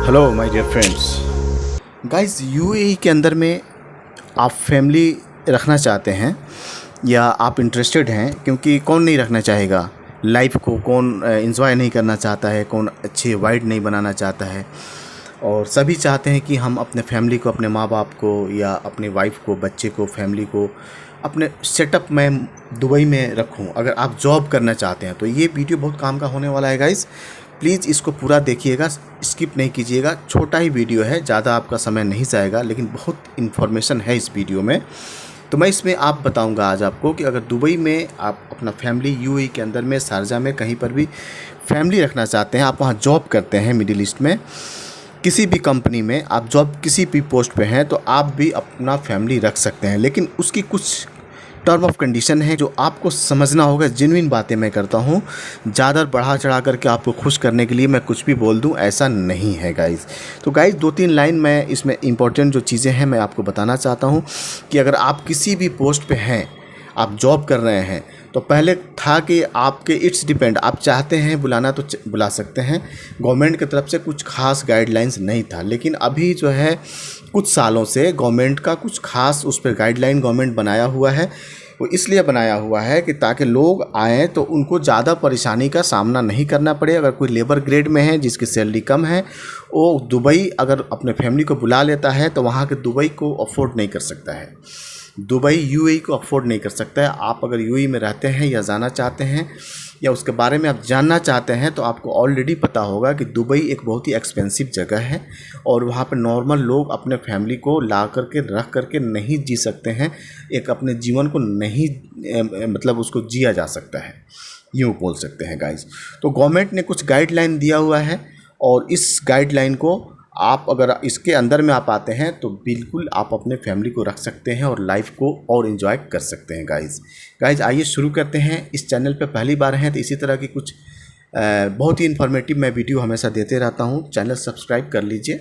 Hello my dear friends. Guys, UAE के अंदर में आप फैमिली रखना चाहते हैं या आप इंटरेस्टेड हैं, क्योंकि कौन नहीं रखना चाहेगा। लाइफ को कौन एंजॉय नहीं करना चाहता है, कौन अच्छी वाइड नहीं बनाना चाहता है। और सभी चाहते हैं कि हम अपने फैमिली को, अपने माँ बाप को या अपनी वाइफ को, बच्चे को, फैमिली को अपने सेटअप में दुबई में रखूं। अगर आप जॉब करना चाहते हैं तो ये वीडियो बहुत काम का होने वाला है गाइस। प्लीज़ इसको पूरा देखिएगा, स्किप नहीं कीजिएगा। छोटा ही वीडियो है, ज़्यादा आपका समय नहीं जाएगा, लेकिन बहुत इन्फॉर्मेशन है इस वीडियो में। तो मैं इसमें आप बताऊंगा आज आपको कि अगर दुबई में आप अपना फैमिली, यूएई के अंदर में, शारजा में, कहीं पर भी फैमिली रखना चाहते हैं, आप वहाँ जॉब करते हैं मिडिल ईस्ट में, किसी भी कंपनी में आप जॉब किसी भी पोस्ट पे हैं, तो आप भी अपना फैमिली रख सकते हैं। लेकिन उसकी कुछ टर्म ऑफ कंडीशन है जो आपको समझना होगा। जेन्युइन बातें मैं करता हूँ, ज़्यादा बढ़ा चढ़ा करके आपको खुश करने के लिए मैं कुछ भी बोल दूँ, ऐसा नहीं है गाइज़। तो गाइज़, 2-3 लाइन मैं इसमें इंपॉर्टेंट जो चीज़ें हैं मैं आपको बताना चाहता हूँ कि अगर आप किसी भी पोस्ट पे हैं, आप जॉब कर रहे हैं, तो पहले था कि आपके इट्स डिपेंड, आप चाहते हैं बुलाना तो बुला सकते हैं। गवर्नमेंट की तरफ से कुछ खास गाइडलाइंस नहीं था, लेकिन अभी जो है कुछ सालों से गवर्नमेंट का कुछ खास उस पर गाइडलाइन गवर्नमेंट बनाया हुआ है। वो इसलिए बनाया हुआ है कि ताकि लोग आएँ तो उनको ज़्यादा परेशानी का सामना नहीं करना पड़े। अगर कोई लेबर ग्रेड में है जिसकी सैलरी कम है, वो दुबई अगर अपने फैमिली को बुला लेता है तो वहाँ के दुबई को अफोर्ड नहीं कर सकता है, दुबई यूएई को अफोर्ड नहीं कर सकता है। आप अगर यूएई में रहते हैं या जाना चाहते हैं या उसके बारे में आप जानना चाहते हैं, तो आपको ऑलरेडी पता होगा कि दुबई एक बहुत ही एक्सपेंसिव जगह है और वहाँ पर नॉर्मल लोग अपने फैमिली को ला करके रख करके नहीं जी सकते हैं। एक अपने जीवन को नहीं मतलब उसको जिया जा सकता है, यूँ बोल सकते हैं गाइस। तो गवर्नमेंट ने कुछ गाइडलाइन दिया हुआ है और इस गाइडलाइन को आप अगर इसके अंदर में आप आते हैं तो बिल्कुल आप अपने फैमिली को रख सकते हैं और लाइफ को और एंजॉय कर सकते हैं गाइज। आइए शुरू करते हैं। इस चैनल पे पहली बार हैं तो इसी तरह की कुछ बहुत ही इन्फॉर्मेटिव मैं वीडियो हमेशा देते रहता हूँ। चैनल सब्सक्राइब कर लीजिए,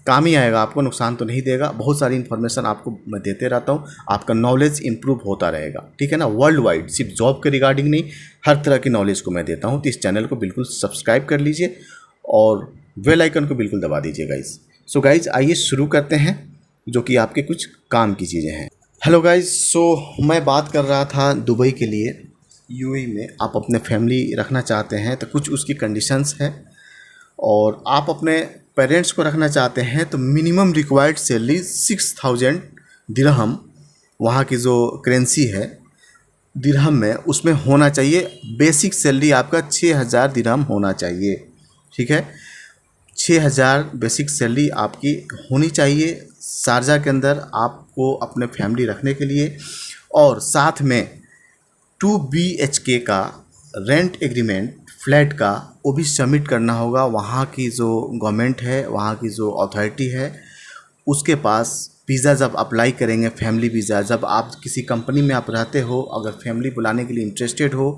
काम ही आएगा, आपको नुकसान तो नहीं देगा। बहुत सारी इन्फॉर्मेशन आपको मैं देते रहता हूँ, आपका नॉलेज इंप्रूव होता रहेगा, ठीक है ना। वर्ल्ड वाइड, सिर्फ जॉब के रिगार्डिंग नहीं, हर तरह की नॉलेज को मैं देता हूँ। तो इस चैनल को बिल्कुल सब्सक्राइब कर लीजिए और बेल आइकन को बिल्कुल दबा दीजिए गाइस। सो गाइस, आइए शुरू करते हैं जो कि आपके कुछ काम की चीज़ें हैं। हेलो गाइस, सो मैं बात कर रहा था दुबई के लिए। यूएई में आप अपने फैमिली रखना चाहते हैं तो कुछ उसकी कंडीशंस है, और आप अपने पेरेंट्स को रखना चाहते हैं तो मिनिमम रिक्वायर्ड सैलरी 6000 दिरहम, वहाँ की जो करेंसी है दिरहम में, उसमें होना चाहिए। बेसिक सैलरी आपका 6000 दिरहम होना चाहिए, ठीक है। 6000 बेसिक सैलरी आपकी होनी चाहिए शारजा के अंदर आपको अपने फैमिली रखने के लिए। और साथ में 2 BHK का रेंट एग्रीमेंट फ्लैट का वो भी सबमिट करना होगा। वहाँ की जो गवर्नमेंट है, वहाँ की जो अथॉरिटी है, उसके पास वीज़ा जब अप्लाई करेंगे, फैमिली वीज़ा, जब आप किसी कंपनी में आप रहते हो, अगर फैमिली बुलाने के लिए इंटरेस्टेड हो,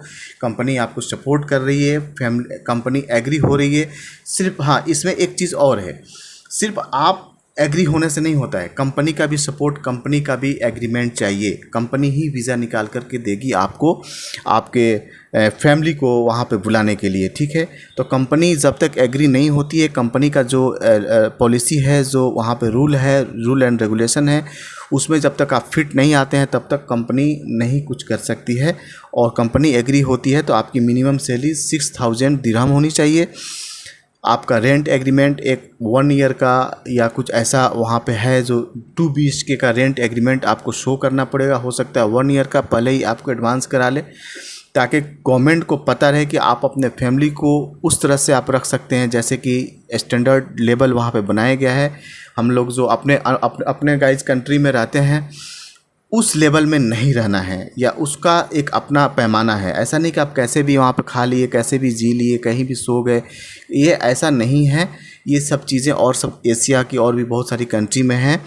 कंपनी आपको सपोर्ट कर रही है, फैमिली कंपनी एग्री हो रही है। सिर्फ हाँ, इसमें एक चीज़ और है, सिर्फ आप एग्री होने से नहीं होता है, कंपनी का भी सपोर्ट, कंपनी का भी एग्रीमेंट चाहिए। कंपनी ही वीज़ा निकाल करके देगी आपको, आपके फैमिली को वहाँ पे बुलाने के लिए, ठीक है। तो कंपनी जब तक एग्री नहीं होती है, कंपनी का जो पॉलिसी है, जो वहाँ पे रूल है, रूल एंड रेगुलेशन है, उसमें जब तक आप फिट नहीं आते हैं तब तक कंपनी नहीं कुछ कर सकती है। और कंपनी एग्री होती है तो आपकी मिनिमम सैलरी 6000 दिरहम होनी चाहिए। आपका रेंट एग्रीमेंट एक 1 ईयर का या कुछ ऐसा वहाँ पे है, जो 2 BHK का रेंट एग्रीमेंट आपको शो करना पड़ेगा। हो सकता है 1 ईयर का पहले ही आपको एडवांस करा ले, ताकि गवर्नमेंट को पता रहे कि आप अपने फैमिली को उस तरह से आप रख सकते हैं जैसे कि स्टैंडर्ड लेवल वहाँ पे बनाया गया है। हम लोग जो अपने गाइस कंट्री में रहते हैं उस लेवल में नहीं रहना है, या उसका एक अपना पैमाना है। ऐसा नहीं कि आप कैसे भी वहाँ पे खा लिए, कैसे भी जी लिए, कहीं भी सो गए, ये ऐसा नहीं है। ये सब चीज़ें और सब एशिया की और भी बहुत सारी कंट्री में हैं,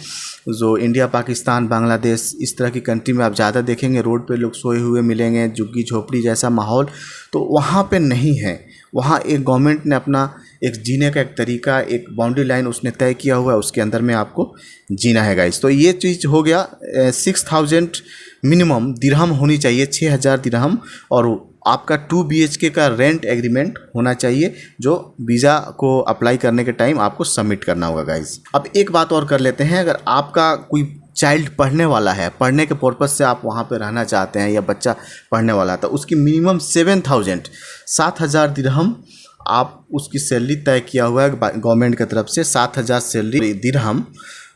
जो इंडिया, पाकिस्तान, बांग्लादेश, इस तरह की कंट्री में आप ज़्यादा देखेंगे रोड पे लोग सोए हुए मिलेंगे, झुग्गी झोपड़ी जैसा माहौल। तो वहाँ पे नहीं है। वहाँ एक गवर्नमेंट ने अपना एक जीने का एक तरीका, एक बाउंड्री लाइन उसने तय किया हुआ है, उसके अंदर में आपको जीना है गाइस। तो ये चीज़ हो गया। 6000 मिनिमम दिरहम होनी चाहिए, 6000 दिरहम। और आपका 2 BHK का रेंट एग्रीमेंट होना चाहिए, जो वीज़ा को अप्लाई करने के टाइम आपको सबमिट करना होगा गाइस। अब एक बात और कर लेते हैं, अगर आपका कोई चाइल्ड पढ़ने वाला है, पढ़ने के पर्पज़ से आप वहाँ पे रहना चाहते हैं, या बच्चा पढ़ने वाला है, तो उसकी मिनिमम 7,000 दिरहम आप उसकी सैलरी तय किया हुआ है गवर्नमेंट की तरफ से। 7,000 सैलरी दिरहम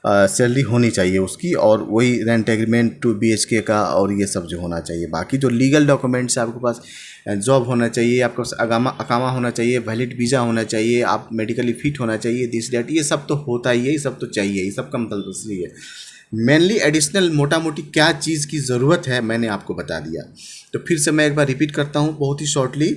सैलरी होनी चाहिए उसकी, और वही रेंट एग्रीमेंट 2 BHK का, और ये सब जो होना चाहिए। बाकी जो लीगल डॉक्यूमेंट्स है, आपके पास जॉब होना चाहिए, आपके पास अकामा होना चाहिए, वैलिड वीज़ा होना चाहिए, आप मेडिकली फिट होना चाहिए, दिस डेट, ये सब तो होता ही है, ये सब तो चाहिए, ये सब कंपल्सरी है। मेनली एडिशनल मोटा मोटी क्या चीज़ की ज़रूरत है मैंने आपको बता दिया। तो फिर से मैं एक बार रिपीट करता हूँ बहुत ही शॉर्टली।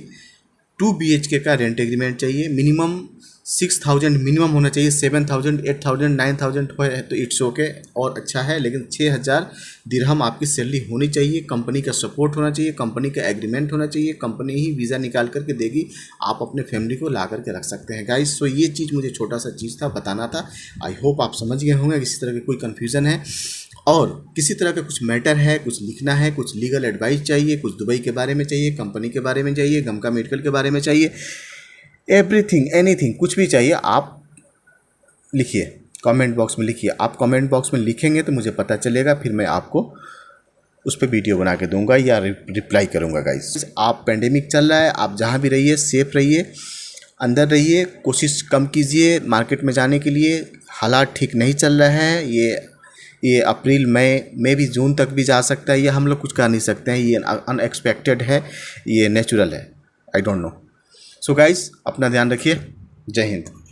2 BHK का रेंट एग्रीमेंट चाहिए, मिनिमम 6,000 मिनिमम होना चाहिए। 7,000 8,000 9,000 है तो इट्स ओके और अच्छा है, लेकिन 6,000 दिरहम आपकी सैलरी होनी चाहिए। कंपनी का सपोर्ट होना चाहिए, कंपनी का एग्रीमेंट होना चाहिए, कंपनी ही वीज़ा निकाल करके देगी, आप अपने फैमिली को ला करके रख सकते हैं गाइस। सो ये चीज़ मुझे छोटा सा चीज़ था, बताना था। आई होप आप समझ गए होंगे। किसी तरह की कोई कन्फ्यूज़न है और किसी तरह का कुछ मैटर है, कुछ लिखना है, कुछ लीगल एडवाइस चाहिए, कुछ दुबई के बारे में चाहिए, कंपनी के बारे में चाहिए, गमका मेडिकल के बारे में चाहिए, एवरीथिंग एनीथिंग कुछ भी चाहिए, आप लिखिए, कमेंट बॉक्स में लिखिए। आप कमेंट बॉक्स में लिखेंगे तो मुझे पता चलेगा, फिर मैं आपको उस पर वीडियो बना के दूंगा या रिप्लाई करूंगा गाइस। आप पेंडेमिक चल रहा है, आप जहाँ भी रहिए सेफ रहिए, अंदर रहिए, कोशिश कम कीजिए मार्केट में जाने के लिए। हालात ठीक नहीं चल रहा है, ये अप्रैल मई भी जून तक भी जा सकता है, ये हम लोग कुछ कर नहीं सकते हैं, ये अनएक्सपेक्टेड है, ये नेचुरल है, I don't know. So guys अपना ध्यान रखिए, जय हिंद।